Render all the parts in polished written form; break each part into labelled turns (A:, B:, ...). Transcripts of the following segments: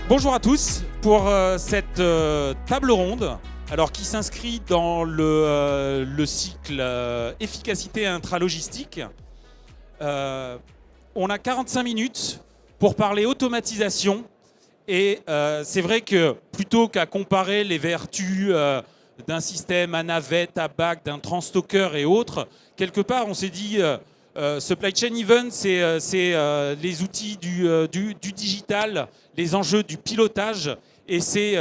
A: Bonjour à tous pour cette table ronde qui s'inscrit dans le cycle efficacité intralogistique. On a 45 minutes pour parler automatisation et c'est vrai que plutôt qu'à comparer les vertus d'un système à navette, à bac, d'un transstocker et autres, quelque part on s'est dit Supply Chain Event, c'est les outils du digital, les enjeux du pilotage, et c'est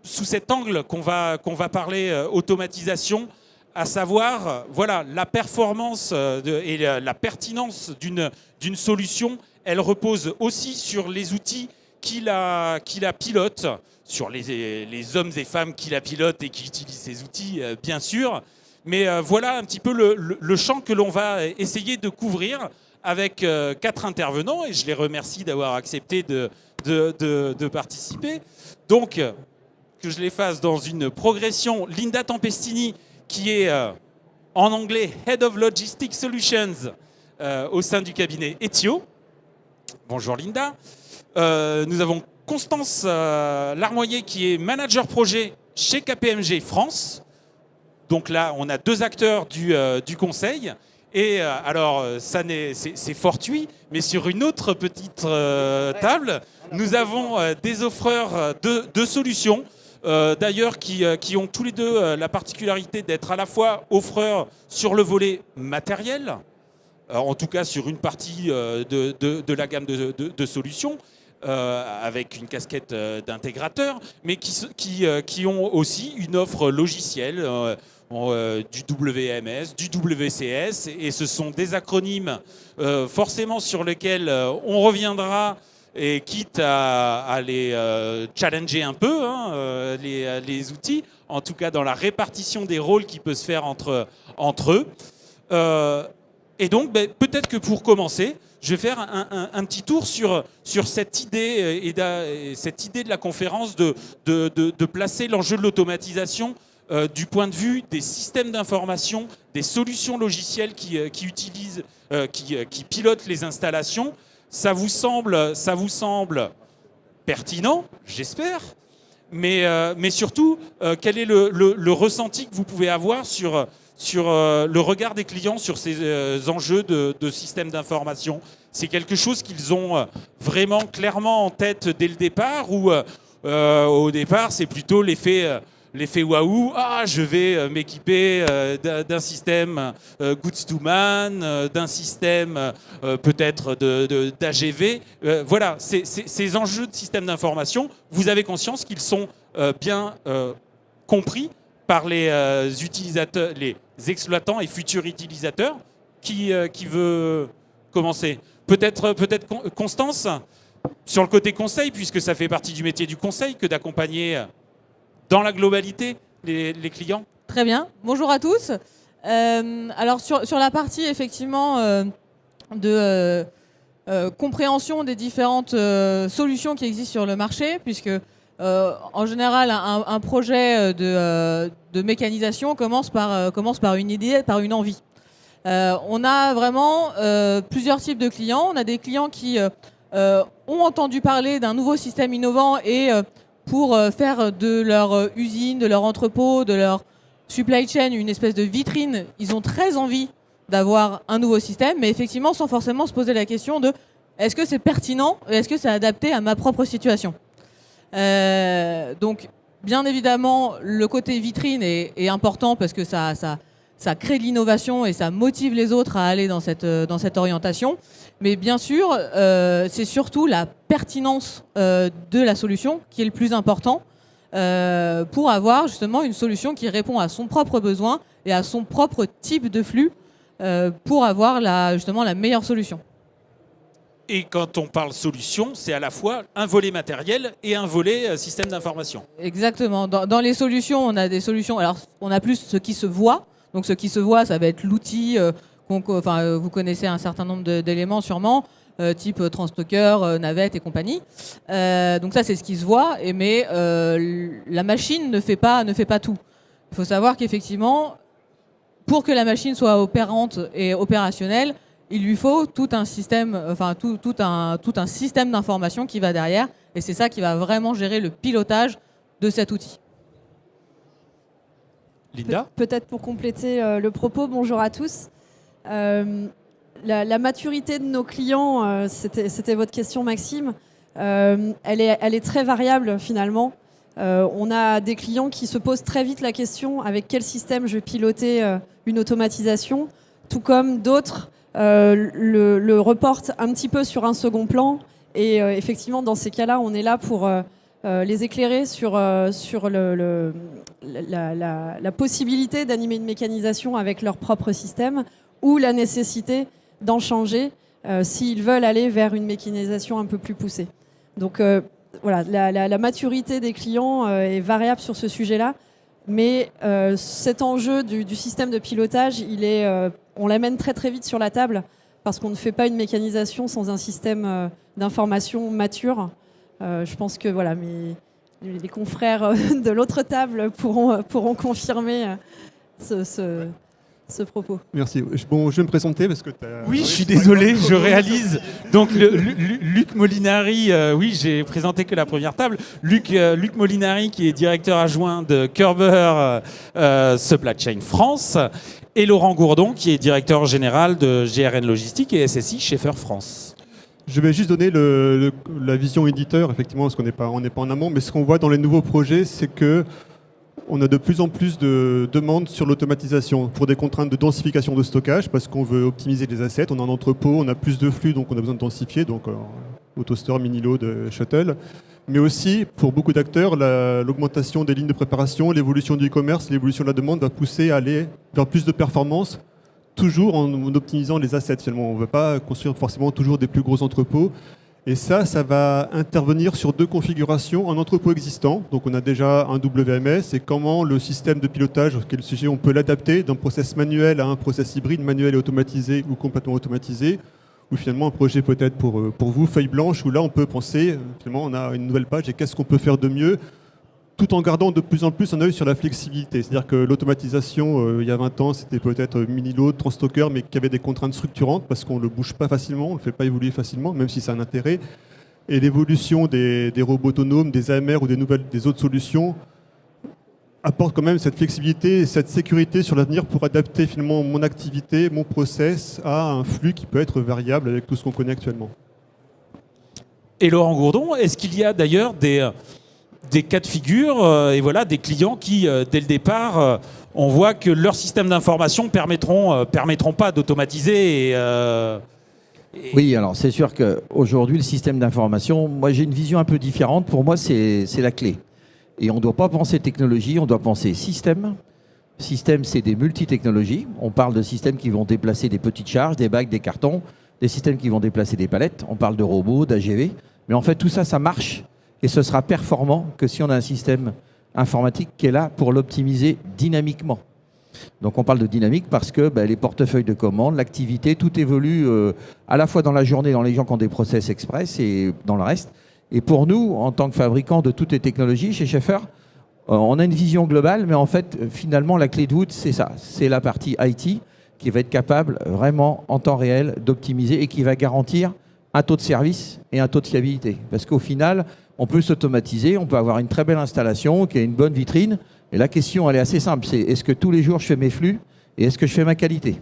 A: sous cet angle qu'on va parler automatisation, à savoir voilà, la performance et la pertinence d'une solution. Elle repose aussi sur les outils qui la pilotent, sur les hommes et femmes qui la pilotent et qui utilisent ces outils, bien sûr. Mais voilà un petit peu le champ que l'on va essayer de couvrir avec 4 intervenants, et je les remercie d'avoir accepté de participer. Donc, que je les fasse dans une progression. Linda Tempestini, qui est en anglais Head of Logistic Solutions au sein du cabinet Ethio. Bonjour Linda. Nous avons Constance Larmoyer, qui est manager projet chez KPMG France. Donc là, on a 2 acteurs du conseil. Et alors, c'est fortuit, mais sur une autre petite table, nous avons des offreurs de solutions, d'ailleurs, qui ont tous les deux la particularité d'être à la fois offreurs sur le volet matériel, en tout cas sur une partie de la gamme de solutions, avec une casquette d'intégrateur, mais qui ont aussi une offre logicielle, du WMS, du WCS, et ce sont des acronymes forcément sur lesquels on reviendra, et quitte à les challenger un peu, les outils, en tout cas dans la répartition des rôles qui peut se faire entre eux. Et donc, peut-être que pour commencer, je vais faire un petit tour sur cette idée, cette idée de la conférence de placer l'enjeu de l'automatisation du point de vue des systèmes d'information, des solutions logicielles qui pilotent les installations. Ça vous semble pertinent, j'espère, mais surtout, quel est le ressenti que vous pouvez avoir sur le regard des clients sur ces enjeux de systèmes d'information? C'est quelque chose qu'ils ont vraiment clairement en tête dès le départ, ou au départ, c'est plutôt l'effet waouh, je vais m'équiper d'un système goods to man, d'un système peut-être d'AGV. Voilà, ces enjeux de système d'information, vous avez conscience qu'ils sont bien compris par les utilisateurs, les exploitants et futurs utilisateurs. Qui veut commencer? Peut-être Constance, sur le côté conseil, puisque ça fait partie du métier du conseil que d'accompagner dans la globalité les clients.
B: Très bien. Bonjour à tous. Alors sur la partie effectivement de compréhension des différentes solutions qui existent sur le marché, puisque en général un projet de mécanisation commence par une idée, par une envie. On a vraiment plusieurs types de clients. On a des clients qui ont entendu parler d'un nouveau système innovant et pour faire de leur usine, de leur entrepôt, de leur supply chain une espèce de vitrine, ils ont très envie d'avoir un nouveau système, mais effectivement sans forcément se poser la question de est-ce que c'est pertinent et est-ce que c'est adapté à ma propre situation. Donc bien évidemment le côté vitrine est important parce que ça crée de l'innovation et ça motive les autres à aller dans cette orientation. Mais bien sûr, c'est surtout la pertinence de la solution qui est le plus important pour avoir justement une solution qui répond à son propre besoin et à son propre type de flux pour avoir justement la meilleure solution.
A: Et quand on parle solution, c'est à la fois un volet matériel et un volet système d'information.
B: Exactement. Dans les solutions, on a des solutions. Alors, on a plus ce qui se voit. Donc ce qui se voit, ça va être l'outil, vous connaissez un certain nombre d'éléments sûrement, type transstocker, navette et compagnie. Donc ça, c'est ce qui se voit, mais la machine ne fait pas tout. Il faut savoir qu'effectivement, pour que la machine soit opérante et opérationnelle, il lui faut tout un système, tout un système d'information qui va derrière. Et c'est ça qui va vraiment gérer le pilotage de cet outil.
A: Linda ?
C: Peut-être pour compléter le propos, bonjour à tous. La maturité de nos clients, c'était votre question Maxime, elle est très variable finalement. On a des clients qui se posent très vite la question avec quel système je vais piloter une automatisation, tout comme d'autres le reportent un petit peu sur un second plan. Et effectivement, dans ces cas-là, on est là pour les éclairer sur la possibilité d'animer une mécanisation avec leur propre système ou la nécessité d'en changer s'ils veulent aller vers une mécanisation un peu plus poussée. Donc voilà, la maturité des clients est variable sur ce sujet-là, mais cet enjeu du système de pilotage, on l'amène très très vite sur la table parce qu'on ne fait pas une mécanisation sans un système d'information mature. Je pense que voilà, les confrères de l'autre table pourront confirmer ce propos.
D: Merci. Bon, je vais me présenter parce que
A: Oui, je suis désolé, je réalise. Donc, Luc Molinari, oui, j'ai présenté que la première table. Luc Molinari, qui est directeur adjoint de Kerber Supply Chain France, et Laurent Gourdon, qui est directeur général de GRN Logistique et SSI Schaeffer France.
D: Je vais juste donner la vision éditeur, effectivement, parce qu'on n'est pas en amont, mais ce qu'on voit dans les nouveaux projets, c'est que on a de plus en plus de demandes sur l'automatisation pour des contraintes de densification de stockage, parce qu'on veut optimiser les assets. On a un entrepôt, on a plus de flux, donc on a besoin de densifier, donc AutoStore, Miniload, Shuttle. Mais aussi, pour beaucoup d'acteurs, l'augmentation des lignes de préparation, l'évolution du e-commerce, l'évolution de la demande va pousser à aller vers plus de performance, toujours en optimisant les assets. Finalement, on ne veut pas construire forcément toujours des plus gros entrepôts. Et ça va intervenir sur deux configurations. Un entrepôt existant, donc on a déjà un WMS, et comment le système de pilotage, quel sujet on peut l'adapter d'un process manuel à un process hybride, manuel et automatisé ou complètement automatisé, ou finalement un projet peut-être pour vous, feuille blanche, où là on peut penser, finalement on a une nouvelle page et qu'est-ce qu'on peut faire de mieux, tout en gardant de plus en plus un œil sur la flexibilité. C'est-à-dire que l'automatisation, il y a 20 ans, c'était peut-être Miniload, Transstocker, mais qui avait des contraintes structurantes parce qu'on ne le bouge pas facilement, on ne le fait pas évoluer facilement, même si c'est un intérêt. Et l'évolution des robots autonomes, des AMR ou des autres solutions apporte quand même cette flexibilité et cette sécurité sur l'avenir pour adapter finalement mon activité, mon process à un flux qui peut être variable avec tout ce qu'on connaît actuellement.
A: Et Laurent Gourdon, est-ce qu'il y a d'ailleurs des cas de figure et voilà, des clients qui, dès le départ, on voit que leurs systèmes d'information permettront pas d'automatiser
E: Oui, alors c'est sûr qu'aujourd'hui, le système d'information, moi j'ai une vision un peu différente. Pour moi, c'est la clé. Et on ne doit pas penser technologie, on doit penser système. Système, c'est des multitechnologies. On parle de systèmes qui vont déplacer des petites charges, des bacs, des cartons, des systèmes qui vont déplacer des palettes. On parle de robots, d'AGV. Mais en fait, tout ça, ça marche. Et ce sera performant que si on a un système informatique qui est là pour l'optimiser dynamiquement. Donc on parle de dynamique parce que les portefeuilles de commandes, l'activité, tout évolue à la fois dans la journée, dans les gens qui ont des process express et dans le reste. Et pour nous, en tant que fabricants de toutes les technologies chez Schaeffer, on a une vision globale, mais en fait, finalement, la clé de voûte, c'est ça. C'est la partie IT qui va être capable vraiment en temps réel d'optimiser et qui va garantir un taux de service et un taux de fiabilité. Parce qu'au final, on peut s'automatiser, on peut avoir une très belle installation, qui a une bonne vitrine. Et la question, elle est assez simple. C'est est-ce que tous les jours, je fais mes flux et est-ce que je fais ma qualité ?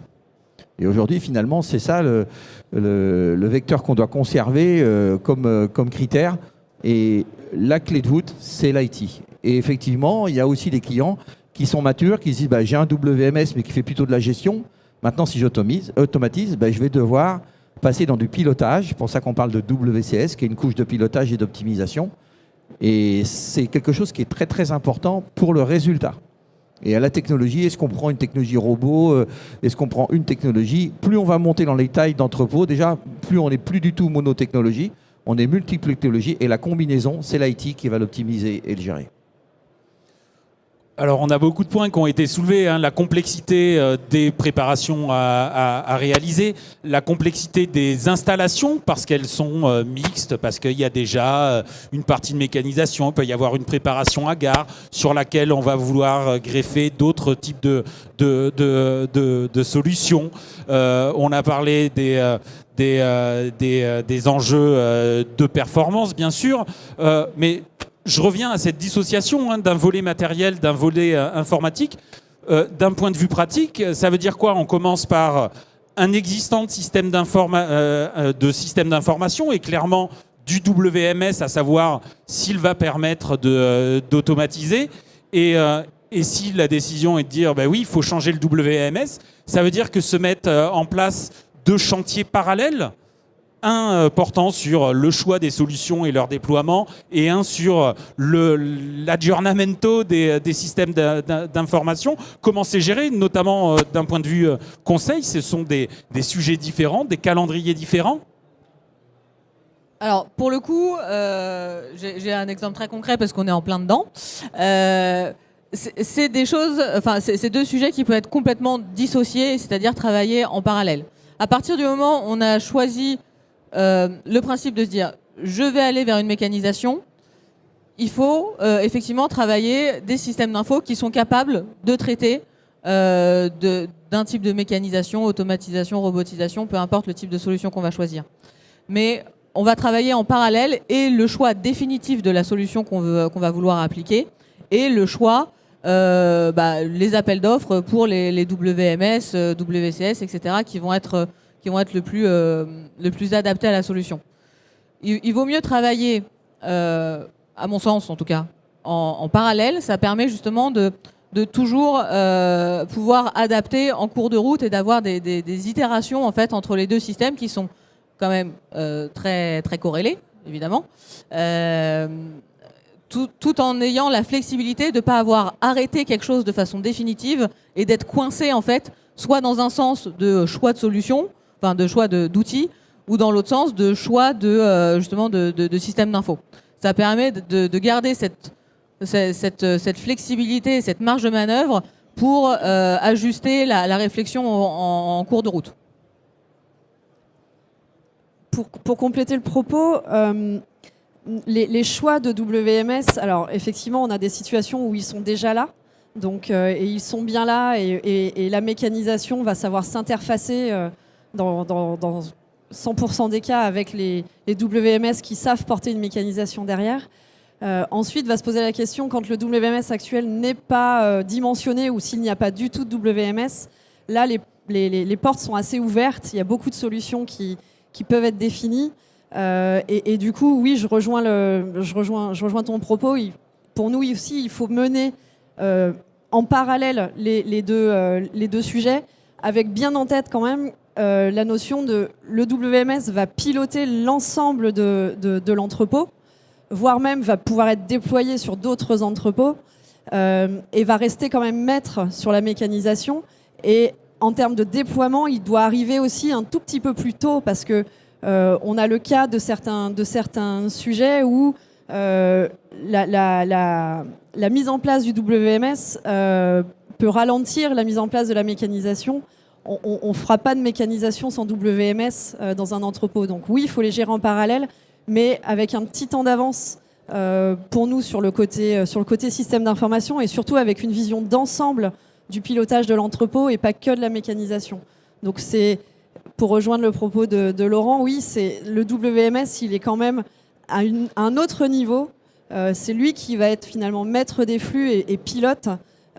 E: Et aujourd'hui, finalement, c'est ça le vecteur qu'on doit conserver comme critère. Et la clé de voûte, c'est l'IT. Et effectivement, il y a aussi des clients qui sont matures, qui se disent j'ai un WMS, mais qui fait plutôt de la gestion. Maintenant, si j'automatise, je vais devoir passer dans du pilotage. C'est pour ça qu'on parle de WCS, qui est une couche de pilotage et d'optimisation. Et c'est quelque chose qui est très, très important pour le résultat. Et à la technologie, est-ce qu'on prend une technologie robot ? Est-ce qu'on prend une technologie ? Plus on va monter dans les tailles d'entrepôt, déjà, plus on n'est plus du tout monotechnologie, on est multiple technologie. Et la combinaison, c'est l'IT qui va l'optimiser et le gérer.
A: Alors, on a beaucoup de points qui ont été soulevés, hein. La complexité des préparations à réaliser, la complexité des installations, parce qu'elles sont mixtes, parce qu'il y a déjà une partie de mécanisation, il peut y avoir une préparation à gare sur laquelle on va vouloir greffer d'autres types de solutions. On a parlé des enjeux de performance, bien sûr, mais je reviens à cette dissociation d'un volet matériel, d'un volet informatique. D'un point de vue pratique, ça veut dire quoi? On commence par un existant de système d'information et clairement du WMS, à savoir s'il va permettre d'automatiser. Et si la décision est de dire oui, il faut changer le WMS, ça veut dire que se mettent en place 2 chantiers parallèles. Un portant sur le choix des solutions et leur déploiement, et un sur l'aggiornamento des systèmes d'information. Comment c'est géré, notamment d'un point de vue conseil? Ce sont des sujets différents, des calendriers différents?
B: Alors, pour le coup, j'ai un exemple très concret parce qu'on est en plein dedans. C'est des choses, enfin, c'est 2 sujets qui peuvent être complètement dissociés, c'est-à-dire travailler en parallèle. À partir du moment où on a choisi le principe de se dire je vais aller vers une mécanisation, il faut effectivement travailler des systèmes d'info qui sont capables de traiter d'un type de mécanisation, automatisation, robotisation, peu importe le type de solution qu'on va choisir. Mais on va travailler en parallèle, et le choix définitif de la solution qu'on va vouloir appliquer, et le choix, les appels d'offres pour les WMS, WCS, etc., qui vont être le plus adaptés à la solution. Il vaut mieux travailler, à mon sens en tout cas, en parallèle. Ça permet justement de toujours pouvoir adapter en cours de route et d'avoir des itérations en fait entre les 2 systèmes qui sont quand même très, très corrélés, évidemment, tout en ayant la flexibilité de ne pas avoir arrêté quelque chose de façon définitive et d'être coincé en fait, soit dans un sens de choix de solution, enfin de choix d'outils, ou dans l'autre sens de choix justement de système d'info. Ça permet de garder cette flexibilité, cette marge de manœuvre pour ajuster la réflexion en cours de route.
C: Pour compléter le propos, les choix de WMS, alors effectivement on a des situations où ils sont déjà là, donc, et ils sont bien là, et la mécanisation va savoir s'interfacer dans 100% des cas avec les WMS qui savent porter une mécanisation derrière. Ensuite, va se poser la question, quand le WMS actuel n'est pas dimensionné ou s'il n'y a pas du tout de WMS, là, les portes sont assez ouvertes. Il y a beaucoup de solutions qui peuvent être définies. Et du coup, oui, je rejoins ton propos. Pour nous aussi, il faut mener en parallèle les deux sujets, avec bien en tête quand même la notion de le WMS va piloter l'ensemble de l'entrepôt, voire même va pouvoir être déployé sur d'autres entrepôts, et va rester quand même maître sur la mécanisation. Et en termes de déploiement, il doit arriver aussi un tout petit peu plus tôt, parce que on a le cas de certains sujets où la mise en place du WMS peut ralentir la mise en place de la mécanisation. On ne fera pas de mécanisation sans WMS dans un entrepôt. Donc oui, il faut les gérer en parallèle, mais avec un petit temps d'avance pour nous sur le côté système d'information, et surtout avec une vision d'ensemble du pilotage de l'entrepôt et pas que de la mécanisation. Donc c'est, pour rejoindre le propos de Laurent, oui, c'est le WMS, il est quand même à un autre niveau. C'est lui qui va être finalement maître des flux et pilote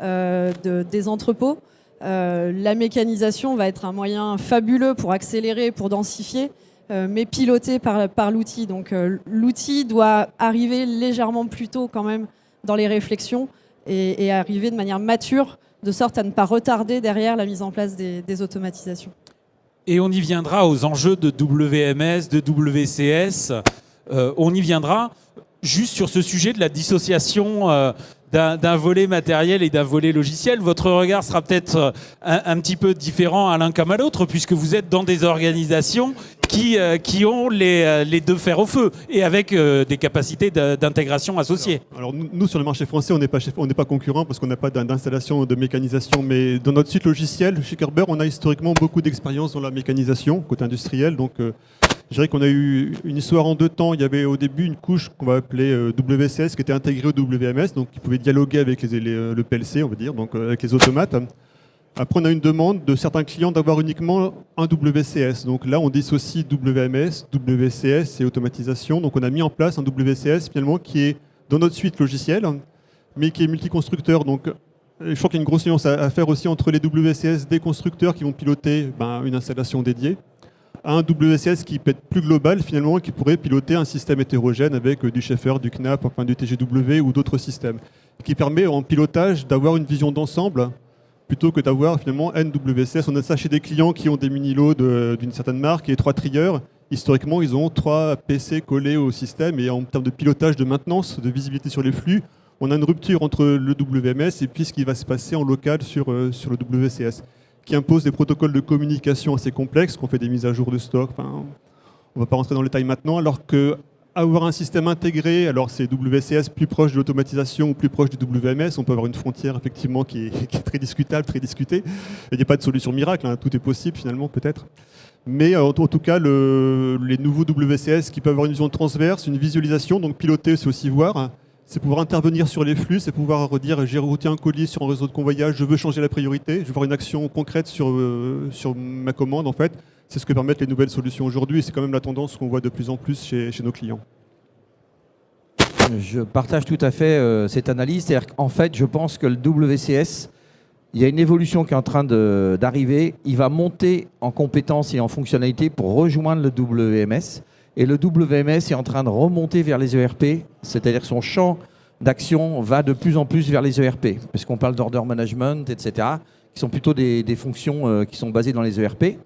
C: des entrepôts. La mécanisation va être un moyen fabuleux pour accélérer, pour densifier, mais piloté par l'outil. Donc l'outil doit arriver légèrement plus tôt quand même dans les réflexions et arriver de manière mature, de sorte à ne pas retarder derrière la mise en place des automatisations.
A: Et on y viendra aux enjeux de WMS, de WCS. On y viendra juste sur ce sujet de la dissociation d'un volet matériel et d'un volet logiciel. Votre regard sera peut-être un petit peu différent à l'un comme à l'autre, puisque vous êtes dans des organisations qui ont les deux fers au feu et avec des capacités d'intégration associées.
D: Alors nous, sur le marché français, on n'est pas concurrent parce qu'on n'a pas d'installation de mécanisation, mais dans notre suite logicielle, chez Kerber, on a historiquement beaucoup d'expérience dans la mécanisation, côté industriel. Donc je dirais qu'on a eu une histoire en deux temps. Il y avait au début une couche qu'on va appeler WCS qui était intégrée au WMS, donc qui pouvait dialoguer avec le PLC, on va dire, donc avec les automates. Après, on a une demande de certains clients d'avoir uniquement un WCS. Donc là, on dissocie WMS, WCS et automatisation. Donc on a mis en place un WCS finalement qui est dans notre suite logicielle, mais qui est multiconstructeur. Donc je crois qu'il y a une grosse nuance à faire aussi entre les WCS des constructeurs qui vont piloter une installation dédiée, à un WCS qui peut être plus global finalement, qui pourrait piloter un système hétérogène avec du Schaeffer, du Knapp, enfin du TGW ou d'autres systèmes, qui permet en pilotage d'avoir une vision d'ensemble plutôt que d'avoir finalement NWCS. On a ça chez des clients qui ont des mini-loads d'une certaine marque et 3 trieurs. Historiquement, ils ont 3 PC collés au système et en termes de pilotage, de maintenance, de visibilité sur les flux, on a une rupture entre le WMS et puis ce qui va se passer en local sur le WCS, qui impose des protocoles de communication assez complexes, qu'on fait des mises à jour de stock. Enfin, on ne va pas rentrer dans le détail maintenant, alors que avoir un système intégré, alors c'est WCS plus proche de l'automatisation ou plus proche du WMS, on peut avoir une frontière effectivement qui est très discutable, très discutée. Il n'y a pas de solution miracle, tout est possible finalement peut-être. Mais en tout cas, les nouveaux WCS qui peuvent avoir une vision transverse, une visualisation, donc piloter c'est aussi voir, c'est pouvoir intervenir sur les flux, c'est pouvoir redire j'ai routé un colis sur un réseau de convoyage, je veux changer la priorité, je veux voir une action concrète sur ma commande en fait. C'est ce que permettent les nouvelles solutions aujourd'hui et c'est quand même la tendance qu'on voit de plus en plus chez nos clients.
E: Je partage tout à fait cette analyse. C'est-à-dire qu'en fait, je pense que le WCS, il y a une évolution qui est en train d'arriver. Il va monter en compétences et en fonctionnalité pour rejoindre le WMS. Et le WMS est en train de remonter vers les ERP, c'est-à-dire que son champ d'action va de plus en plus vers les ERP, parce qu'on parle d'order management, etc., qui sont plutôt des fonctions qui sont basées dans les ERP.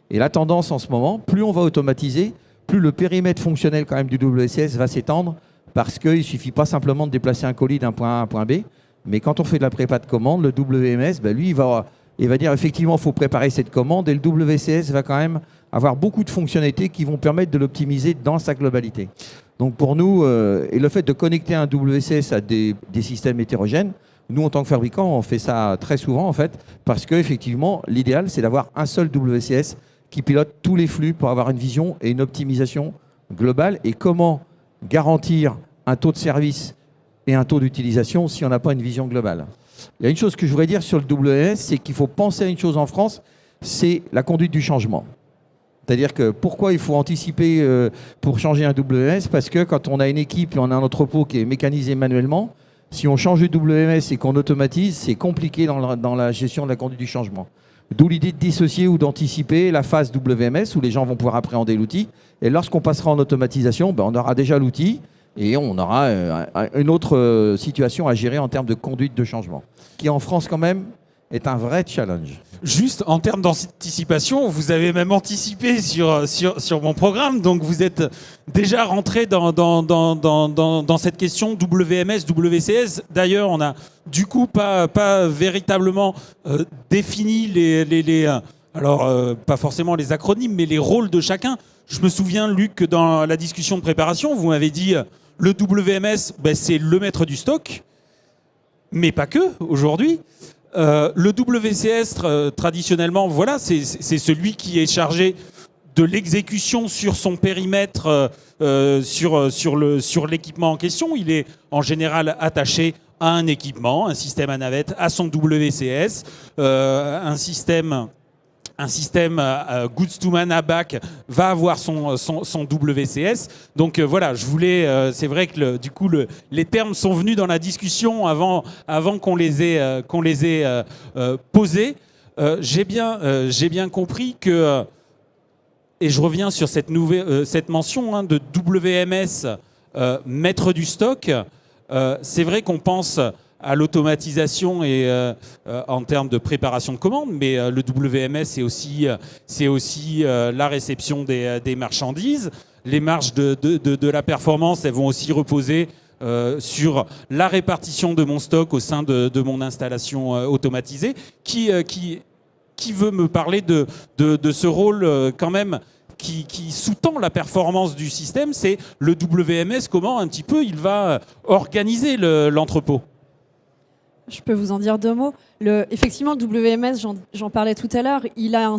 E: Et la tendance en ce moment, plus on va automatiser, plus le périmètre fonctionnel quand même du WCS va s'étendre, parce qu'il ne suffit pas simplement de déplacer un colis d'un point A à un point B, mais quand on fait de la prépa de commande, le WMS, lui, il va dire effectivement, il faut préparer cette commande, et le WCS va quand même avoir beaucoup de fonctionnalités qui vont permettre de l'optimiser dans sa globalité. Donc pour nous, et le fait de connecter un WCS à des systèmes hétérogènes, nous en tant que fabricants, on fait ça très souvent en fait, parce qu'effectivement, l'idéal, c'est d'avoir un seul WCS qui pilote tous les flux pour avoir une vision et une optimisation globale. Et comment garantir un taux de service et un taux d'utilisation si on n'a pas une vision globale? Il y a une chose que je voudrais dire sur le WMS, c'est qu'il faut penser à une chose en France, c'est la conduite du changement. C'est-à-dire que pourquoi il faut anticiper pour changer un WMS? Parce que quand on a une équipe et on a un entrepôt qui est mécanisé manuellement, si on change de WMS et qu'on automatise, c'est compliqué dans la gestion de la conduite du changement. D'où l'idée de dissocier ou d'anticiper la phase WMS où les gens vont pouvoir appréhender l'outil. Et lorsqu'on passera en automatisation, on aura déjà l'outil et on aura une autre situation à gérer en termes de conduite de changement, qui en France quand même est un vrai challenge.
A: Juste en termes d'anticipation, vous avez même anticipé sur mon programme, donc vous êtes déjà rentré dans cette question WMS, WCS. D'ailleurs, on n'a du coup pas véritablement défini pas forcément les acronymes, mais les rôles de chacun. Je me souviens, Luc, que dans la discussion de préparation, vous m'avez dit le WMS, c'est le maître du stock, mais pas que, aujourd'hui. Le WCS, traditionnellement, voilà, c'est celui qui est chargé de l'exécution sur son périmètre, sur l'équipement en question. Il est en général attaché à un équipement, un système à navette, à son WCS, un système goods to man à back va avoir son WCS. Donc voilà, je voulais. C'est vrai que du coup les termes sont venus dans la discussion avant qu'on les ait posés. J'ai bien compris que et je reviens sur cette mention de WMS maître du stock. C'est vrai qu'on pense à l'automatisation et en termes de préparation de commandes, mais le WMS, c'est aussi la réception des marchandises. Les marges de la performance, elles vont aussi reposer sur la répartition de mon stock au sein de mon installation automatisée. Qui veut me parler de ce rôle quand même qui sous-tend la performance du système, c'est le WMS, comment un petit peu il va organiser l'entrepôt.
C: Je peux vous en dire 2 mots. Effectivement, le WMS, j'en parlais tout à l'heure, il a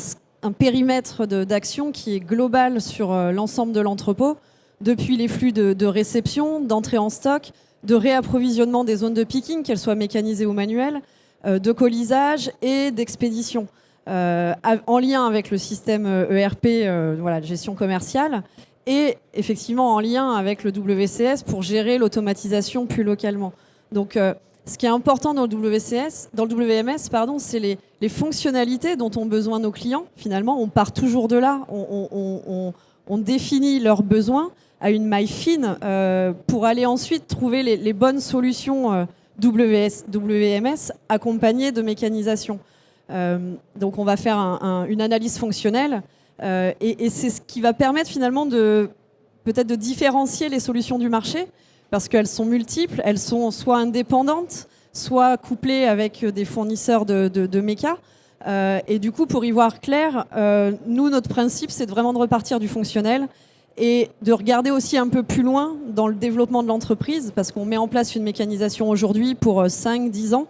C: un périmètre d'action qui est global sur l'ensemble de l'entrepôt, depuis les flux de réception, d'entrée en stock, de réapprovisionnement des zones de picking, qu'elles soient mécanisées ou manuelles, de colisage et d'expédition, en lien avec le système ERP, de gestion commerciale, et effectivement en lien avec le WCS pour gérer l'automatisation plus localement. Donc, ce qui est important dans le WMS, c'est les fonctionnalités dont ont besoin nos clients. Finalement, on part toujours de là. On définit leurs besoins à une maille fine pour aller ensuite trouver les bonnes solutions WMS accompagnées de mécanisation. Donc, on va faire une analyse fonctionnelle et c'est ce qui va permettre finalement peut-être de différencier les solutions du marché, parce qu'elles sont multiples, elles sont soit indépendantes, soit couplées avec des fournisseurs de méca. Et du coup, pour y voir clair, nous, notre principe, c'est vraiment de repartir du fonctionnel et de regarder aussi un peu plus loin dans le développement de l'entreprise, parce qu'on met en place une mécanisation aujourd'hui pour 5-10 ans.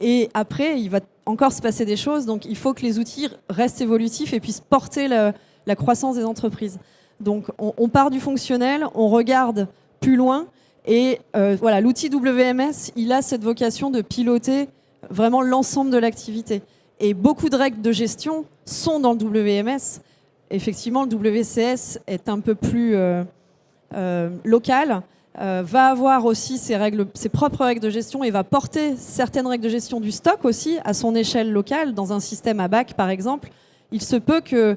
C: Et après, il va encore se passer des choses. Donc, il faut que les outils restent évolutifs et puissent porter la croissance des entreprises. Donc, on part du fonctionnel, on regarde plus loin. Et l'outil WMS, il a cette vocation de piloter vraiment l'ensemble de l'activité. Et beaucoup de règles de gestion sont dans le WMS. Effectivement, le WCS est un peu plus local, va avoir aussi ses propres règles de gestion et va porter certaines règles de gestion du stock aussi à son échelle locale. Dans un système à bac, par exemple, il se peut que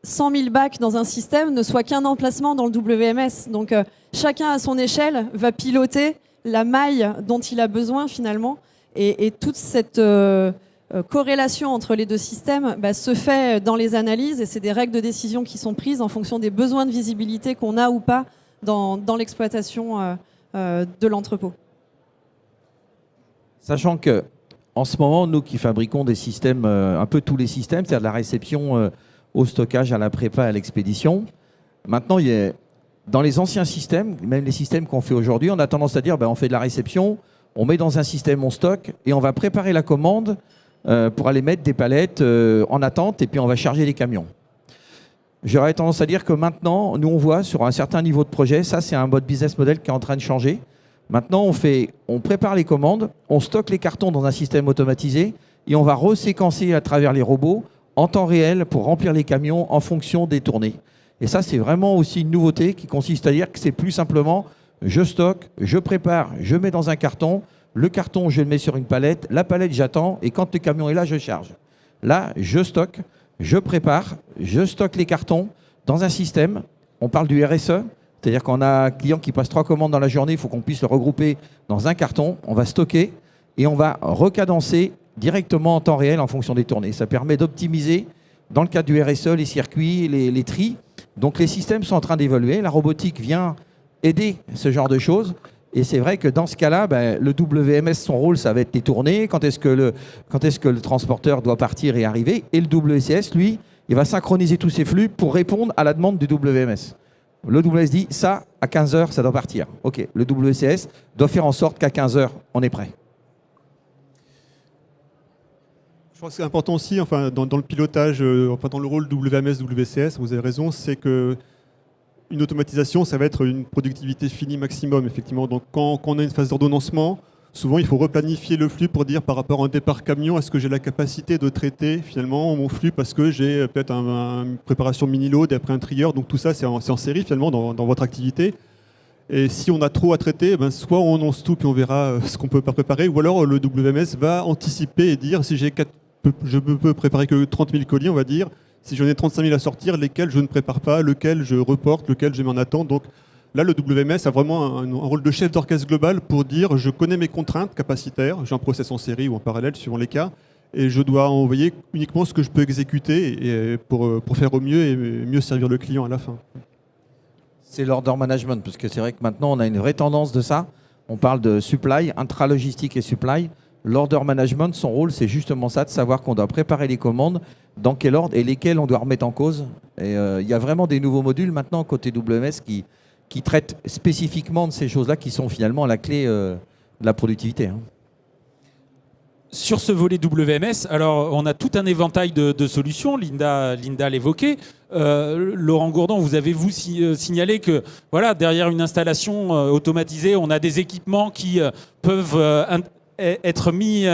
C: 100 000 bacs dans un système ne soit qu'un emplacement dans le WMS. Donc, chacun à son échelle va piloter la maille dont il a besoin finalement. Et toute cette corrélation entre les 2 systèmes se fait dans les analyses et c'est des règles de décision qui sont prises en fonction des besoins de visibilité qu'on a ou pas dans l'exploitation de l'entrepôt.
E: Sachant que en ce moment, nous qui fabriquons des systèmes, un peu tous les systèmes, c'est-à-dire de la réception au stockage, à la prépa, à l'expédition. Maintenant, dans les anciens systèmes, même les systèmes qu'on fait aujourd'hui, on a tendance à dire on fait de la réception, on met dans un système, on stocke et on va préparer la commande pour aller mettre des palettes en attente et puis on va charger les camions. J'aurais tendance à dire que maintenant, nous on voit sur un certain niveau de projet, ça c'est un mode business model qui est en train de changer. Maintenant, on prépare les commandes, on stocke les cartons dans un système automatisé et on va reséquencer à travers les robots en temps réel pour remplir les camions en fonction des tournées. Et ça, c'est vraiment aussi une nouveauté qui consiste à dire que c'est plus simplement je stocke, je prépare, je mets dans un carton, le carton, je le mets sur une palette, la palette, j'attends et quand le camion est là, je charge. Là, je stocke, je prépare, je stocke les cartons dans un système. On parle du RSE, c'est-à-dire qu'on a un client qui passe 3 commandes dans la journée, il faut qu'on puisse le regrouper dans un carton. On va stocker et on va recadencer directement en temps réel en fonction des tournées. Ça permet d'optimiser, dans le cadre du RSE, les circuits, les tris. Donc les systèmes sont en train d'évoluer. La robotique vient aider ce genre de choses. Et c'est vrai que dans ce cas-là, le WMS, son rôle, ça va être les tournées. Quand est-ce que le transporteur doit partir et arriver. Et le WCS, lui, il va synchroniser tous ces flux pour répondre à la demande du WMS. Le WMS dit, ça, à 15 heures, ça doit partir. OK, le WCS doit faire en sorte qu'à 15 heures, on est prêt.
D: Je pense que c'est important aussi, dans le pilotage, dans le rôle WMS, WCS, vous avez raison, c'est que une automatisation, ça va être une productivité finie maximum, effectivement. Donc, quand on a une phase d'ordonnancement, souvent, il faut replanifier le flux pour dire par rapport à un départ camion, est-ce que j'ai la capacité de traiter finalement mon flux parce que j'ai peut-être une préparation mini-load et après un trieur. Donc, tout ça, c'est en série finalement dans votre activité. Et si on a trop à traiter, soit on annonce tout puis on verra ce qu'on peut pas préparer, ou alors le WMS va anticiper et dire si je ne peux préparer que 30 000 colis, on va dire. Si j'en ai 35 000 à sortir, lesquels je ne prépare pas, lequel je reporte, lequel je mets en attente. Donc là, le WMS a vraiment un rôle de chef d'orchestre global pour dire je connais mes contraintes capacitaires, j'ai un process en série ou en parallèle suivant les cas, et je dois envoyer uniquement ce que je peux exécuter pour faire au mieux et mieux servir le client à la fin.
E: C'est l'order management, parce que c'est vrai que maintenant, on a une vraie tendance de ça. On parle de supply, intralogistique et supply. L'order management, son rôle, c'est justement ça, de savoir qu'on doit préparer les commandes, dans quel ordre et lesquelles on doit remettre en cause Et il y a vraiment des nouveaux modules maintenant côté WMS qui traitent spécifiquement de ces choses-là qui sont finalement la clé de la productivité. Hein.
A: Sur ce volet WMS, alors on a tout un éventail de solutions, Linda l'évoquait. Laurent Gourdon, vous avez signalé que voilà, derrière une installation automatisée, on a des équipements qui peuvent être mis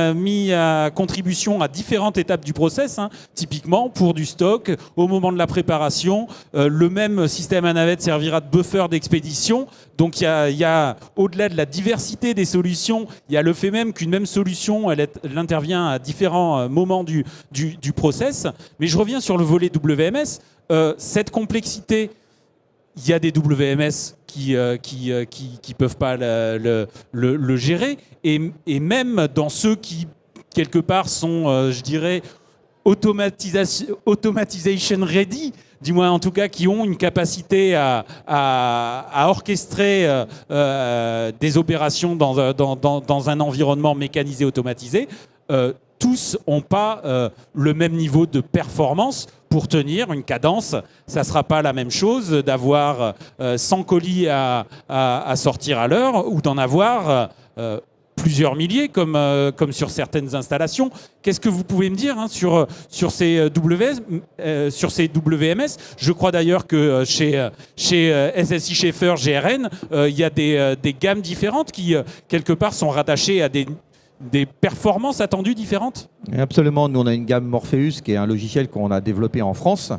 A: à contribution à différentes étapes du process, hein. Typiquement pour du stock, au moment de la préparation, le même système à navette servira de buffer d'expédition. Donc il y a au-delà de la diversité des solutions, il y a le fait même qu'une même solution, elle intervient à différents moments du process. Mais je reviens sur le volet WMS. Cette complexité, il y a des WMS qui peuvent pas le gérer, et même dans ceux qui quelque part sont, je dirais, automatisation ready, du moins en tout cas qui ont une capacité à orchestrer des opérations dans un environnement mécanisé automatisé. Tous n'ont pas le même niveau de performance pour tenir une cadence. Ça ne sera pas la même chose d'avoir 100 colis à sortir à l'heure ou d'en avoir plusieurs milliers comme sur certaines installations. Qu'est-ce que vous pouvez me dire, hein, sur ces WMS? Je crois d'ailleurs que chez SSI Schaeffer GRN, il y a des gammes différentes qui, quelque part, sont rattachées à des performances attendues différentes?
E: Absolument. Nous, on a une gamme Morpheus qui est un logiciel qu'on a développé en France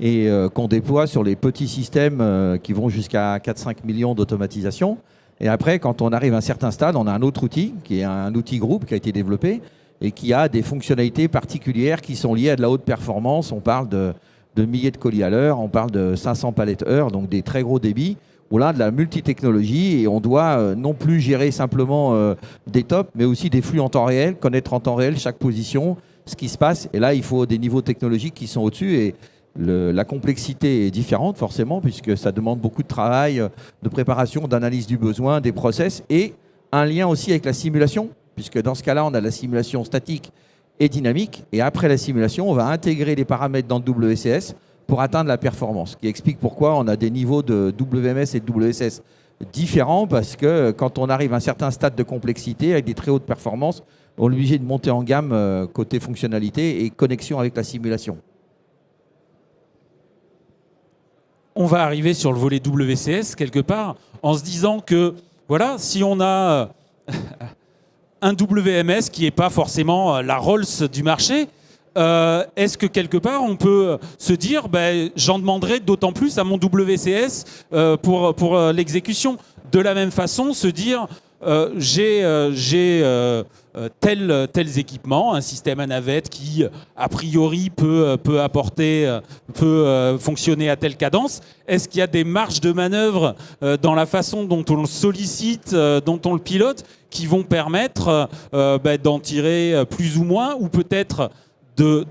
E: et qu'on déploie sur les petits systèmes qui vont jusqu'à 4-5 millions d'automatisation. Et après, quand on arrive à un certain stade, on a un autre outil qui est un outil groupe qui a été développé et qui a des fonctionnalités particulières qui sont liées à de la haute performance. On parle de milliers de colis à l'heure, on parle de 500 palettes heure, donc des très gros débits. Ou là, de la multitechnologie, et on doit non plus gérer simplement des tops, mais aussi des flux en temps réel, connaître en temps réel chaque position, ce qui se passe. Et là, il faut des niveaux technologiques qui sont au-dessus, et la complexité est différente forcément, puisque ça demande beaucoup de travail, de préparation, d'analyse du besoin, des process, et un lien aussi avec la simulation, puisque dans ce cas-là, on a la simulation statique et dynamique, et après la simulation, on va intégrer les paramètres dans le WCS pour atteindre la performance, qui explique pourquoi on a des niveaux de WMS et de WSS différents, parce que quand on arrive à un certain stade de complexité avec des très hautes performances, on est obligé de monter en gamme côté fonctionnalité et connexion avec la simulation.
A: On va arriver sur le volet WCS quelque part en se disant que voilà, si on a un WMS qui n'est pas forcément la Rolls du marché, est-ce que quelque part on peut se dire j'en demanderai d'autant plus à mon WCS pour l'exécution? De la même façon, se dire j'ai tels équipements, un système à navette qui a priori peut fonctionner à telle cadence. Est-ce qu'il y a des marges de manœuvre dans la façon dont on le sollicite, dont on le pilote, qui vont permettre d'en tirer plus ou moins, ou peut-être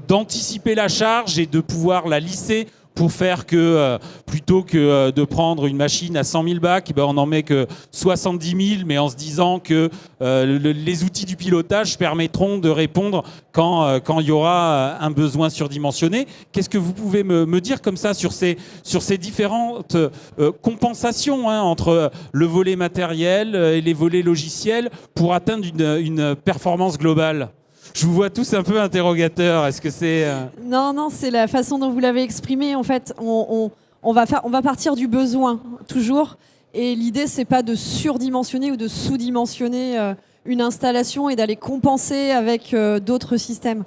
A: d'anticiper la charge et de pouvoir la lisser pour faire que plutôt que de prendre une machine à 100 000 bacs, on n'en met que 70 000, mais en se disant que les outils du pilotage permettront de répondre quand il y aura un besoin surdimensionné. Qu'est-ce que vous pouvez me dire comme ça sur ces différentes compensations, hein, entre le volet matériel et les volets logiciels pour atteindre une performance globale? Je vous vois tous un peu interrogateurs. Est-ce que c'est...
C: Non, c'est la façon dont vous l'avez exprimé. En fait, on va partir du besoin, toujours. Et l'idée, c'est pas de surdimensionner ou de sous-dimensionner une installation et d'aller compenser avec d'autres systèmes.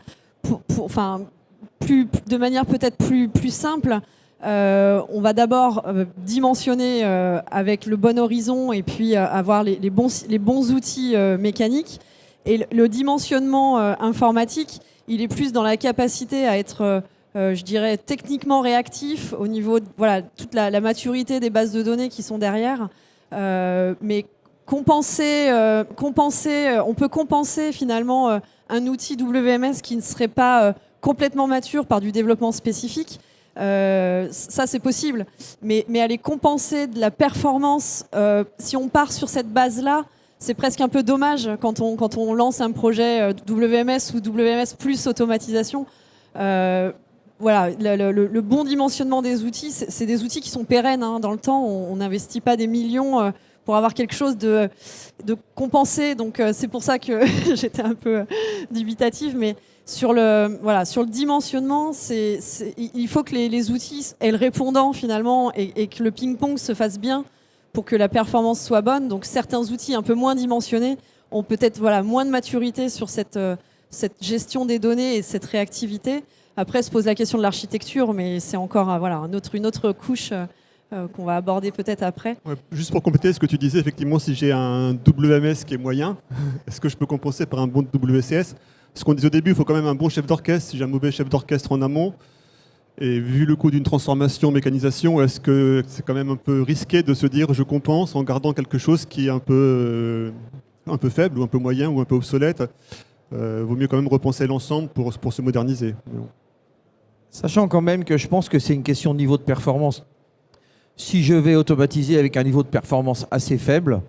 C: De manière peut-être plus simple, on va d'abord dimensionner avec le bon horizon et puis avoir les bons outils mécaniques. Et le dimensionnement informatique, il est plus dans la capacité à être, je dirais, techniquement réactif au niveau de toute la maturité des bases de données qui sont derrière. Mais compenser, on peut compenser finalement un outil WMS qui ne serait pas complètement mature par du développement spécifique. Ça, c'est possible. Mais aller compenser de la performance, si on part sur cette base-là, c'est presque un peu dommage quand on lance un projet WMS ou WMS plus automatisation. voilà, le bon dimensionnement des outils, c'est des outils qui sont pérennes dans le temps. On n'investit pas des millions pour avoir quelque chose de compensé. Donc c'est pour ça que j'étais un peu dubitative. Mais sur le dimensionnement, il faut que les outils aient le répondant finalement et que le ping-pong se fasse bien pour que la performance soit bonne. Donc certains outils un peu moins dimensionnés ont peut-être moins de maturité sur cette gestion des données et cette réactivité. Après se pose la question de l'architecture, mais c'est encore une autre couche qu'on va aborder peut-être après.
D: Ouais, juste pour compléter ce que tu disais, effectivement, si j'ai un WMS qui est moyen, est-ce que je peux compenser par un bon WCS? Ce qu'on disait au début, il faut quand même un bon chef d'orchestre. Si j'ai un mauvais chef d'orchestre en amont, et vu le coût d'une transformation, mécanisation, est-ce que c'est quand même un peu risqué de se dire je compense en gardant quelque chose qui est un peu faible ou un peu moyen ou un peu obsolète? Vaut mieux quand même repenser l'ensemble pour se moderniser.
E: Sachant quand même que je pense que c'est une question de niveau de performance. Si je vais automatiser avec un niveau de performance assez faible,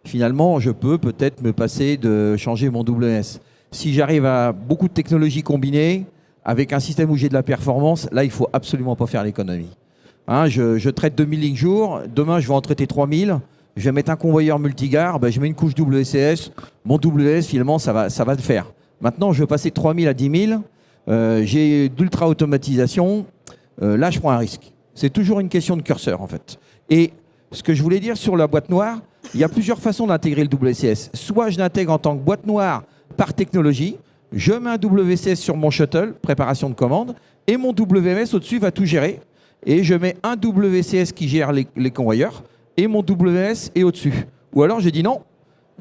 E: finalement, je peux peut-être me passer de changer mon WMS. Si j'arrive à beaucoup de technologies combinées, avec un système où j'ai de la performance, là, il ne faut absolument pas faire l'économie. Je traite 2000 lignes jour, demain, je vais en traiter 3000, je vais mettre un convoyeur multigare, je mets une couche WCS, mon WS, finalement, ça va le faire. Maintenant, je vais passer de 3000 à 10 000, j'ai d'ultra-automatisation, là, je prends un risque. C'est toujours une question de curseur, en fait. Et ce que je voulais dire sur la boîte noire, il y a plusieurs façons d'intégrer le WCS. Soit je l'intègre en tant que boîte noire par technologie, je mets un WCS sur mon shuttle, préparation de commande, et mon WMS au-dessus va tout gérer. Et je mets un WCS qui gère les convoyeurs, et mon WMS est au-dessus. Ou alors je dis non,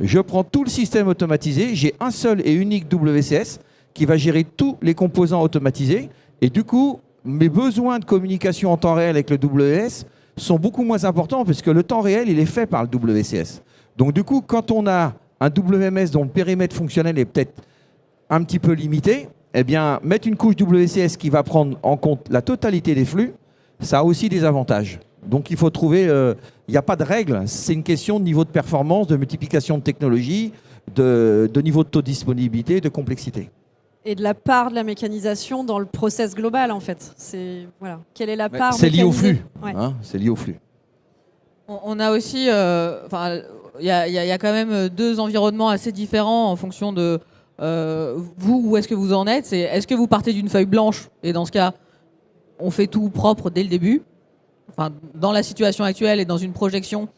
E: je prends tout le système automatisé, j'ai un seul et unique WCS qui va gérer tous les composants automatisés, et du coup, mes besoins de communication en temps réel avec le WMS sont beaucoup moins importants parce que le temps réel, il est fait par le WCS. Donc du coup, quand on a un WMS dont le périmètre fonctionnel est peut-être un petit peu limité, eh bien, mettre une couche WCS qui va prendre en compte la totalité des flux, ça a aussi des avantages. Donc il faut trouver, il n'y a pas de règle, c'est une question de niveau de performance, de multiplication de technologie, de niveau de taux de disponibilité, de complexité.
C: Et de la part de la mécanisation dans le process global, en fait. Quelle est la part
E: C'est lié au flux.
C: Ouais.
E: C'est lié au flux.
B: On a aussi, il y a quand même deux environnements assez différents en fonction de vous, où est-ce que vous en êtes. Est-ce que vous partez d'une feuille blanche et dans ce cas, on fait tout propre dès le début, dans la situation actuelle et dans une projection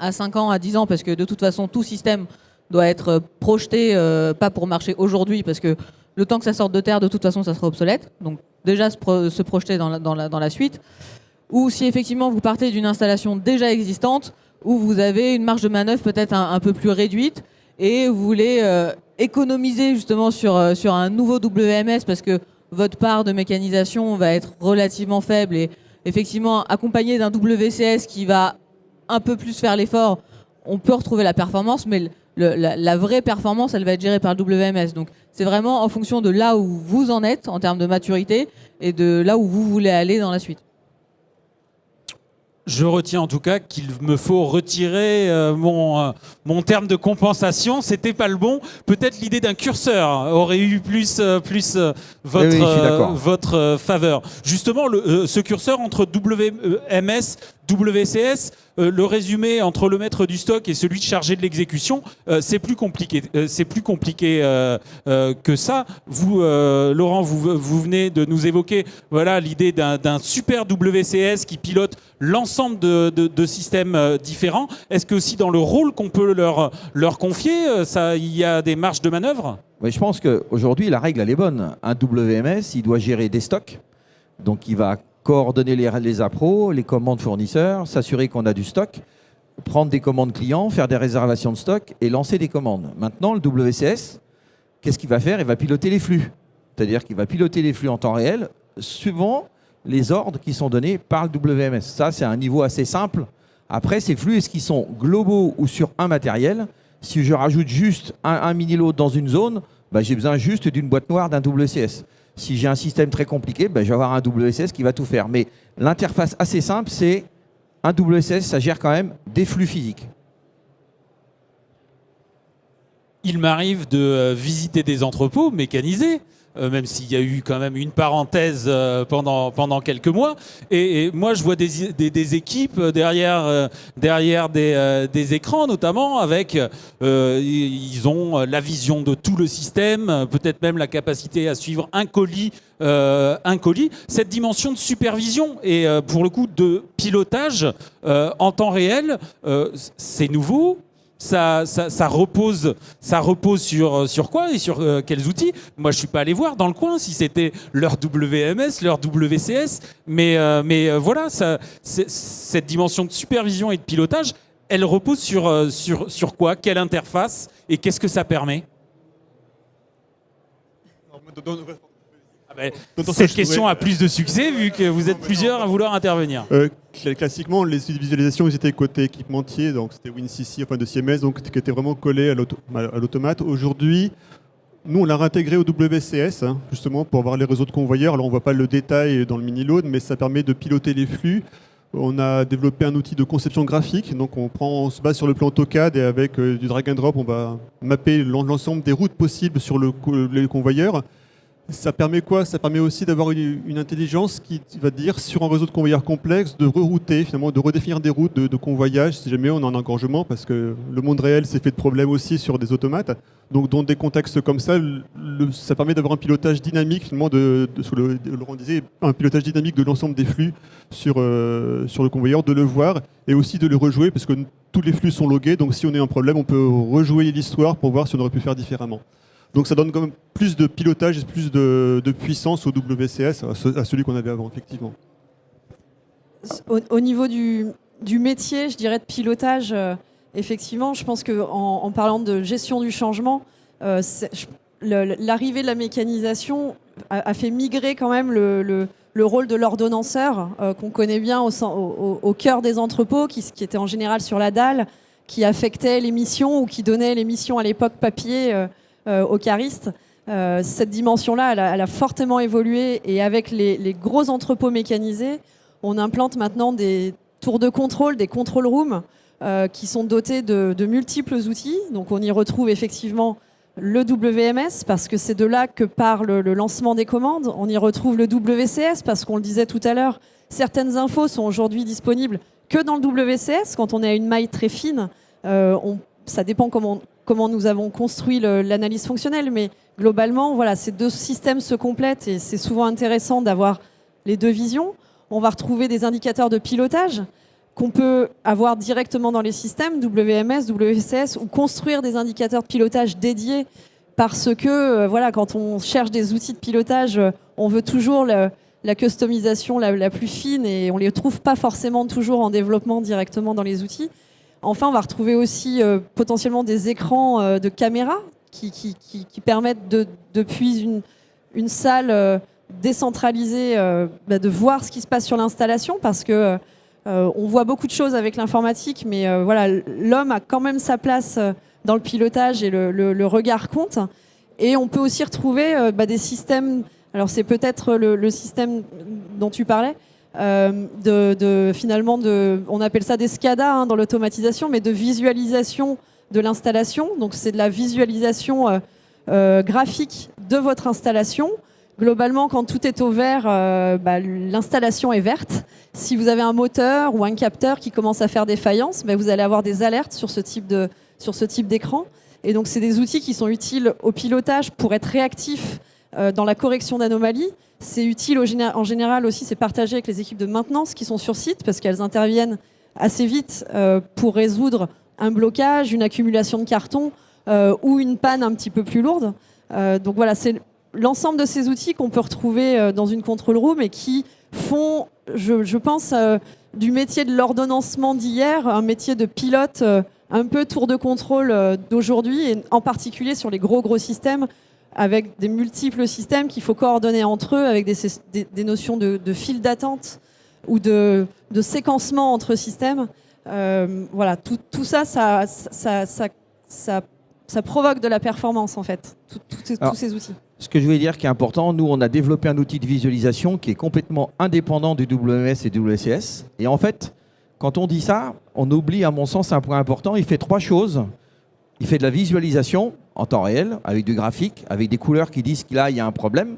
B: à 5 ans, à 10 ans, parce que de toute façon, tout système doit être projeté, pas pour marcher aujourd'hui, parce que le temps que ça sorte de terre, de toute façon, ça sera obsolète. Donc déjà se projeter dans la suite. Ou si effectivement vous partez d'une installation déjà existante, où vous avez une marge de manœuvre peut-être un peu plus réduite, et vous voulez économiser justement sur un nouveau WMS, parce que votre part de mécanisation va être relativement faible, et effectivement accompagné d'un WCS qui va un peu plus faire l'effort, on peut retrouver la performance, mais la vraie performance, elle va être gérée par le WMS. Donc c'est vraiment en fonction de là où vous en êtes en termes de maturité et de là où vous voulez aller dans la suite.
A: Je retiens en tout cas qu'il me faut retirer mon terme de compensation. C'était pas le bon. Peut-être l'idée d'un curseur aurait eu plus votre faveur. Justement, ce curseur entre WMS, WCS, le résumé entre le maître du stock et celui de chargé de l'exécution, c'est plus compliqué. C'est plus compliqué que ça. Vous, Laurent, vous venez de nous évoquer l'idée d'un super WCS qui pilote l'ensemble de systèmes différents. Est-ce que aussi dans le rôle qu'on peut leur confier, il y a des marges de manœuvre?
E: Oui, je pense qu'aujourd'hui, la règle, elle est bonne. Un WMS, il doit gérer des stocks. Donc, il va coordonner les appros, les commandes fournisseurs, s'assurer qu'on a du stock, prendre des commandes clients, faire des réservations de stock et lancer des commandes. Maintenant, le WCS, qu'est-ce qu'il va faire? Il va piloter les flux. C'est-à-dire qu'il va piloter les flux en temps réel, suivant les ordres qui sont donnés par le WMS. Ça, c'est un niveau assez simple. Après, ces flux, est-ce qu'ils sont globaux ou sur un matériel? Si je rajoute juste un mini-lot dans une zone, j'ai besoin juste d'une boîte noire d'un WCS. Si j'ai un système très compliqué, je vais avoir un WCS qui va tout faire. Mais l'interface assez simple, c'est un WCS, ça gère quand même des flux physiques.
A: Il m'arrive de visiter des entrepôts mécanisés même s'il y a eu quand même une parenthèse pendant quelques mois. Et moi, je vois des équipes derrière des écrans, notamment, avec ils ont la vision de tout le système, peut-être même la capacité à suivre un colis. Cette dimension de supervision et pour le coup de pilotage en temps réel, c'est nouveau. Ça repose sur quoi et sur quels outils? Moi, je suis pas allé voir dans le coin si c'était leur WMS, leur WCS, mais voilà, cette dimension de supervision et de pilotage, elle repose sur quoi? Quelle interface et qu'est-ce que ça permet? Cette question a plus de succès vu que vous êtes plusieurs à vouloir intervenir.
D: Classiquement, les visualisations ils étaient côté équipementier, donc c'était WinCC, enfin de CMS, donc qui était vraiment collé à l'automate. Aujourd'hui, nous on l'a réintégré au WCS, justement pour avoir les réseaux de convoyeurs. Alors on ne voit pas le détail dans le mini-load, mais ça permet de piloter les flux. On a développé un outil de conception graphique, donc on se base sur le plan AutoCAD et avec du drag and drop, on va mapper l'ensemble des routes possibles sur les convoyeurs. Ça permet quoi? Ça permet aussi d'avoir une intelligence qui va dire, sur un réseau de convoyeurs complexe, de rerouter, finalement, de redéfinir des routes de convoyage si jamais on a un engorgement, parce que le monde réel s'est fait de problèmes aussi sur des automates. Donc dans des contextes comme ça, ça permet d'avoir un pilotage dynamique, finalement, Laurent disait, un pilotage dynamique de l'ensemble des flux sur le convoyeur, de le voir et aussi de le rejouer, parce que tous les flux sont logués, donc si on a un problème, on peut rejouer l'histoire pour voir si on aurait pu faire différemment. Donc ça donne quand même plus de pilotage et plus de puissance au WCS, à celui qu'on avait avant, effectivement.
C: Au niveau du métier, je dirais de pilotage, effectivement, je pense qu'en parlant de gestion du changement, l'arrivée de la mécanisation a fait migrer quand même le rôle de l'ordonnanceur, qu'on connaît bien au cœur des entrepôts, qui était en général sur la dalle, qui affectait les missions ou qui donnait les missions à l'époque papier aux caristes. Cette dimension-là, elle a fortement évolué et avec les gros entrepôts mécanisés, on implante maintenant des tours de contrôle, des control rooms qui sont dotés de multiples outils. Donc on y retrouve effectivement le WMS parce que c'est de là que part le lancement des commandes. On y retrouve le WCS parce qu'on le disait tout à l'heure, certaines infos sont aujourd'hui disponibles que dans le WCS. Quand on est à une maille très fine, ça dépend comment nous avons construit l'analyse fonctionnelle, mais globalement, voilà, ces deux systèmes se complètent et c'est souvent intéressant d'avoir les deux visions. On va retrouver des indicateurs de pilotage qu'on peut avoir directement dans les systèmes, WMS, WCS, ou construire des indicateurs de pilotage dédiés parce que, voilà, quand on cherche des outils de pilotage, on veut toujours la customisation la plus fine et on ne les trouve pas forcément toujours en développement directement dans les outils. Enfin, on va retrouver aussi potentiellement des écrans de caméra qui permettent depuis une salle décentralisée de voir ce qui se passe sur l'installation parce que on voit beaucoup de choses avec l'informatique, mais voilà, l'homme a quand même sa place dans le pilotage et le regard compte. Et on peut aussi retrouver des systèmes, alors c'est peut-être le système dont tu parlais, finalement, on appelle ça des SCADA dans l'automatisation, mais de visualisation de l'installation. Donc c'est de la visualisation graphique de votre installation. Globalement, quand tout est au vert, l'installation est verte. Si vous avez un moteur ou un capteur qui commence à faire défaillance, vous allez avoir des alertes sur ce type d'écran. Et donc c'est des outils qui sont utiles au pilotage pour être réactifs dans la correction d'anomalies. C'est utile en général aussi, c'est partagé avec les équipes de maintenance qui sont sur site parce qu'elles interviennent assez vite pour résoudre un blocage, une accumulation de cartons ou une panne un petit peu plus lourde. Donc voilà, c'est l'ensemble de ces outils qu'on peut retrouver dans une control room et qui font, je pense, du métier de l'ordonnancement d'hier un métier de pilote un peu tour de contrôle d'aujourd'hui, et en particulier sur les gros systèmes avec des multiples systèmes qu'il faut coordonner entre eux avec des notions de fil d'attente ou de séquencement entre systèmes. Voilà, tout ça provoque de la performance en fait, tous ces outils.
E: Ce que je voulais dire qui est important, nous on a développé un outil de visualisation qui est complètement indépendant du WMS et du WCS. Et en fait, quand on dit ça, on oublie à mon sens un point important, il fait trois choses. Il fait de la visualisation, en temps réel, avec du graphique, avec des couleurs qui disent qu'il y a un problème.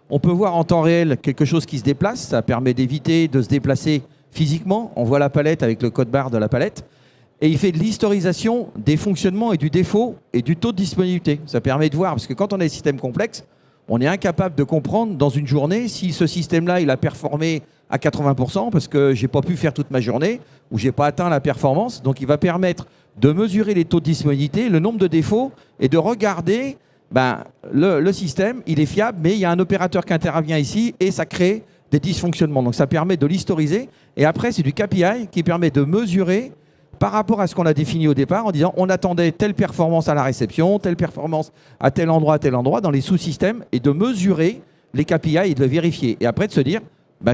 E: On peut voir en temps réel quelque chose qui se déplace. Ça permet d'éviter de se déplacer physiquement. On voit la palette avec le code barre de la palette. Et il fait de l'historisation des fonctionnements et du défaut et du taux de disponibilité. Ça permet de voir, parce que quand on a des systèmes complexes, on est incapable de comprendre dans une journée si ce système-là, il a performé à 80% parce que j'ai pas pu faire toute ma journée ou j'ai pas atteint la performance. Donc il va permettre de mesurer les taux de disponibilité, le nombre de défauts et de regarder le système, il est fiable, mais il y a un opérateur qui intervient ici et ça crée des dysfonctionnements. Donc ça permet de l'historiser. Et après, c'est du KPI qui permet de mesurer par rapport à ce qu'on a défini au départ en disant on attendait telle performance à la réception, telle performance à tel endroit, dans les sous-systèmes, et de mesurer les KPI et de le vérifier. Et après de se dire,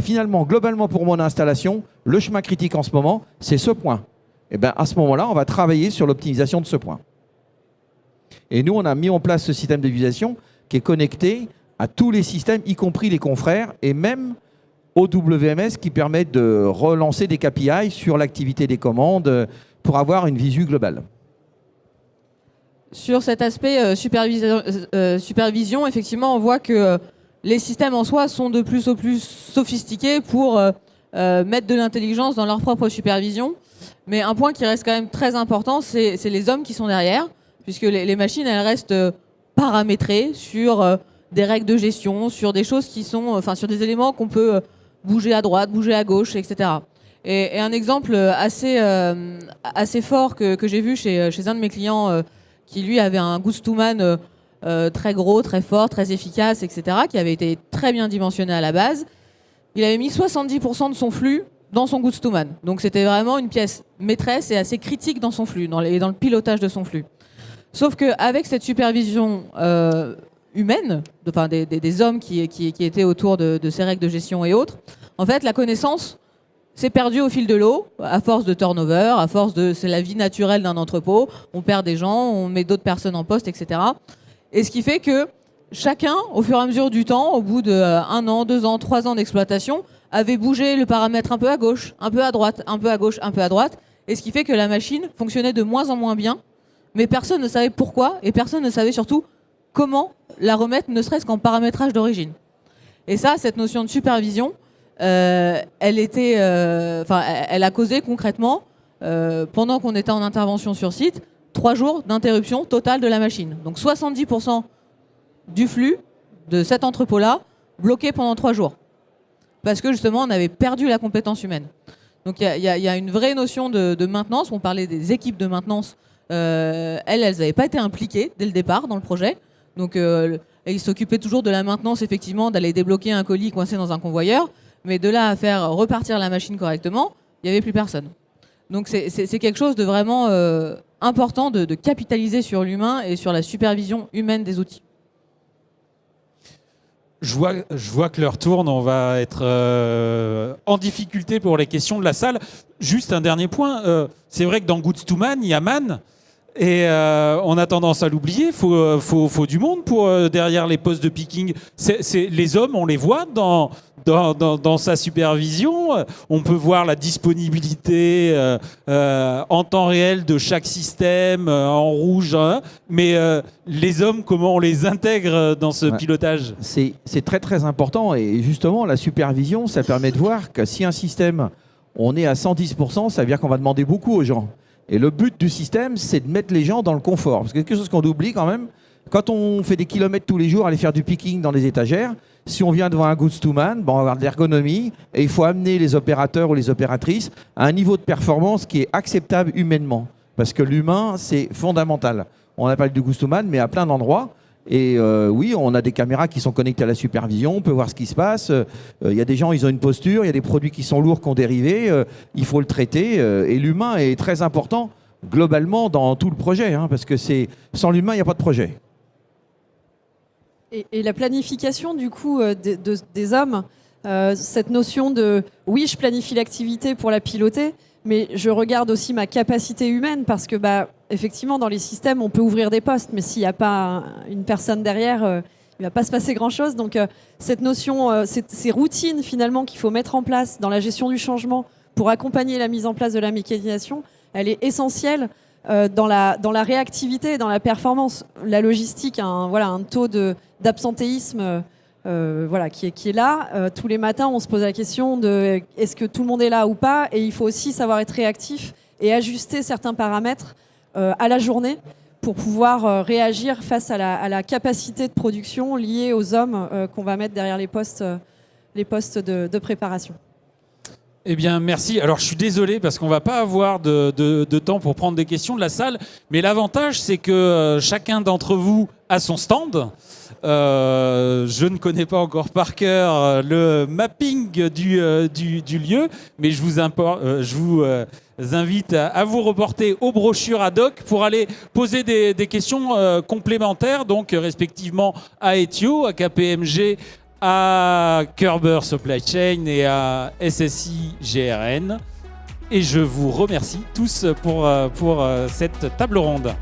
E: finalement, globalement pour mon installation, le chemin critique en ce moment, c'est ce point. Et à ce moment-là, on va travailler sur l'optimisation de ce point. Et nous, on a mis en place ce système de visualisation qui est connecté à tous les systèmes, y compris les confrères, et même au WMS qui permet de relancer des KPI sur l'activité des commandes pour avoir une visu globale.
B: Sur cet aspect supervision, effectivement, on voit que les systèmes en soi sont de plus en plus sophistiqués pour mettre de l'intelligence dans leur propre supervision. Mais un point qui reste quand même très important, c'est les hommes qui sont derrière, puisque les machines, elles restent paramétrées sur des règles de gestion, sur des choses qui sont, sur des éléments qu'on peut bouger à droite, bouger à gauche, etc. Et un exemple assez fort que j'ai vu chez un de mes clients qui, lui, avait un Goods2Man très gros, très fort, très efficace, etc., qui avait été très bien dimensionné à la base. Il avait mis 70% de son flux dans son Goods2Man. Donc c'était vraiment une pièce maîtresse et assez critique dans son flux, dans le pilotage de son flux. Sauf qu'avec cette supervision humaine, des hommes qui étaient autour de ces règles de gestion et autres, en fait, la connaissance s'est perdue au fil de l'eau, à force de turnover, à force de... C'est la vie naturelle d'un entrepôt, on perd des gens, on met d'autres personnes en poste, etc. Et ce qui fait que chacun, au fur et à mesure du temps, au bout de 1 an, 2 ans, 3 ans d'exploitation, avait bougé le paramètre un peu à gauche, un peu à droite, un peu à gauche, un peu à droite, et ce qui fait que la machine fonctionnait de moins en moins bien, mais personne ne savait pourquoi, et personne ne savait surtout comment la remettre, ne serait-ce qu'en paramétrage d'origine. Et ça, cette notion de supervision, elle a causé concrètement, pendant qu'on était en intervention sur site, 3 jours d'interruption totale de la machine. Donc 70% du flux de cet entrepôt-là bloqué pendant 3 jours. Parce que justement, on avait perdu la compétence humaine. Donc il y a une vraie notion de maintenance. On parlait des équipes de maintenance. Elles n'avaient pas été impliquées dès le départ dans le projet. Donc ils s'occupaient toujours de la maintenance, effectivement, d'aller débloquer un colis coincé dans un convoyeur. Mais de là à faire repartir la machine correctement, il n'y avait plus personne. Donc c'est quelque chose de vraiment important de capitaliser sur l'humain et sur la supervision humaine des outils.
A: Je vois que l'heure tourne, on va être en difficulté pour les questions de la salle. Juste un dernier point, c'est vrai que dans Goods2Man, il y a Man, et on a tendance à l'oublier, il faut du monde pour derrière les postes de picking. Les hommes, on les voit dans sa supervision, on peut voir la disponibilité en temps réel de chaque système en rouge, hein, mais les hommes, comment on les intègre dans ce pilotage ?
E: C'est très très important, et justement la supervision, ça permet de voir que si un système, on est à 110%, ça veut dire qu'on va demander beaucoup aux gens. Et le but du système, c'est de mettre les gens dans le confort. Parce que quelque chose qu'on oublie quand même, quand on fait des kilomètres tous les jours, aller faire du picking dans les étagères, si on vient devant un Goods2Man, on va avoir de l'ergonomie et il faut amener les opérateurs ou les opératrices à un niveau de performance qui est acceptable humainement. Parce que l'humain, c'est fondamental. On a parlé du Goods2Man, mais à plein d'endroits. Et oui, on a des caméras qui sont connectées à la supervision, on peut voir ce qui se passe. Il y a des gens, ils ont une posture, il y a des produits qui sont lourds, qui ont dérivé, il faut le traiter. Et l'humain est très important globalement dans tout le projet, hein, parce que sans l'humain, il n'y a pas de projet.
C: Et la planification du coup des hommes, cette notion de oui, je planifie l'activité pour la piloter, mais je regarde aussi ma capacité humaine parce que effectivement dans les systèmes on peut ouvrir des postes, mais s'il n'y a pas une personne derrière, il ne va pas se passer grand chose. Donc cette notion, ces routines finalement qu'il faut mettre en place dans la gestion du changement pour accompagner la mise en place de la mécanisation, elle est essentielle dans la réactivité et dans la performance. La logistique a un taux d'absentéisme qui est là. Tous les matins, on se pose la question de est-ce que tout le monde est là ou pas, et il faut aussi savoir être réactif et ajuster certains paramètres à la journée pour pouvoir réagir face à la capacité de production liée aux hommes qu'on va mettre derrière les postes de préparation.
A: Eh bien, merci. Alors, je suis désolé parce qu'on ne va pas avoir de temps pour prendre des questions de la salle. Mais l'avantage, c'est que chacun d'entre vous a son stand. Je ne connais pas encore par cœur le mapping du lieu, mais je vous invite à vous reporter aux brochures ad hoc pour aller poser des questions complémentaires, donc respectivement à Ethio, à KPMG, à Kerber Supply Chain et à SSI GRN. Et je vous remercie tous pour cette table ronde.